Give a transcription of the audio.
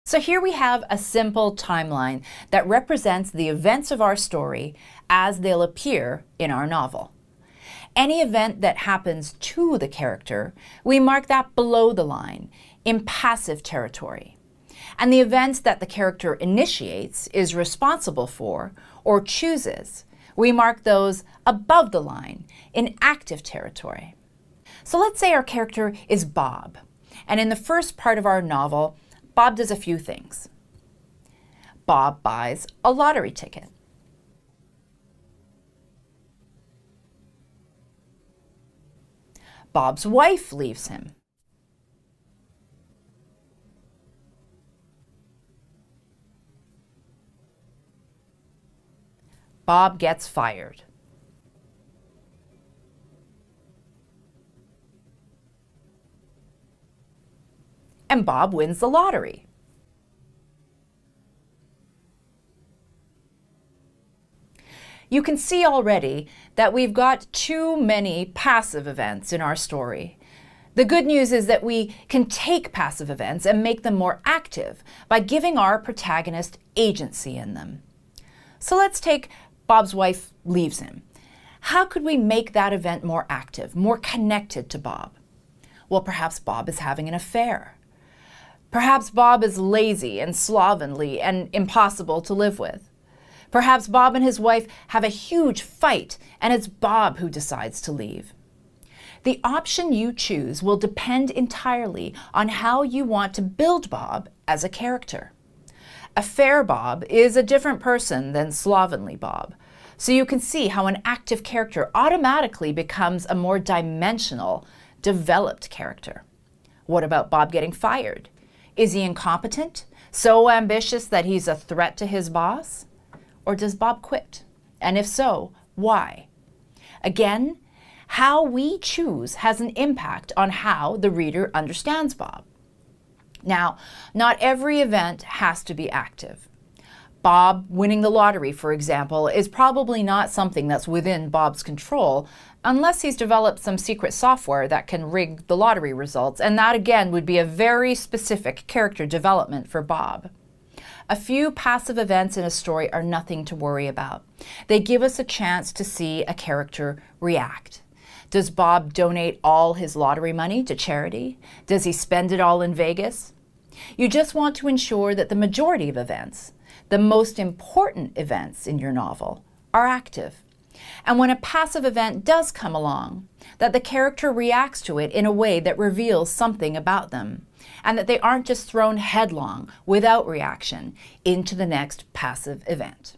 So here we have a simple timeline that represents the events of our story as they'll appear in our novel. Any event that happens to the character, we mark that below the line, in passive territory. And the events that the character initiates, is responsible for, or chooses, we mark those above the line, in active territory. So let's say our character is Bob, and in the first part of our novel, Bob does a few things. Bob buys a lottery ticket. Bob's wife leaves him. Bob gets fired. And Bob wins the lottery. You can see already that we've got too many passive events in our story. The good news is that we can take passive events and make them more active by giving our protagonist agency in them. So let's take Bob's wife leaves him. How could we make that event more active, more connected to Bob? Well, perhaps Bob is having an affair. Perhaps Bob is lazy and slovenly and impossible to live with. Perhaps Bob and his wife have a huge fight, and it's Bob who decides to leave. The option you choose will depend entirely on how you want to build Bob as a character. Affair Bob is a different person than slovenly Bob, so you can see how an active character automatically becomes a more dimensional, developed character. What about Bob getting fired? Is he incompetent, so ambitious that he's a threat to his boss? Or does Bob quit? And if so, why? Again, how we choose has an impact on how the reader understands Bob. Now, not every event has to be active. Bob winning the lottery, for example, is probably not something that's within Bob's control unless he's developed some secret software that can rig the lottery results, and that again would be a very specific character development for Bob. A few passive events in a story are nothing to worry about. They give us a chance to see a character react. Does Bob donate all his lottery money to charity? Does he spend it all in Vegas? You just want to ensure that the majority of events, the most important events in your novel, are active. And when a passive event does come along, that the character reacts to it in a way that reveals something about them, and that they aren't just thrown headlong, without reaction, into the next passive event.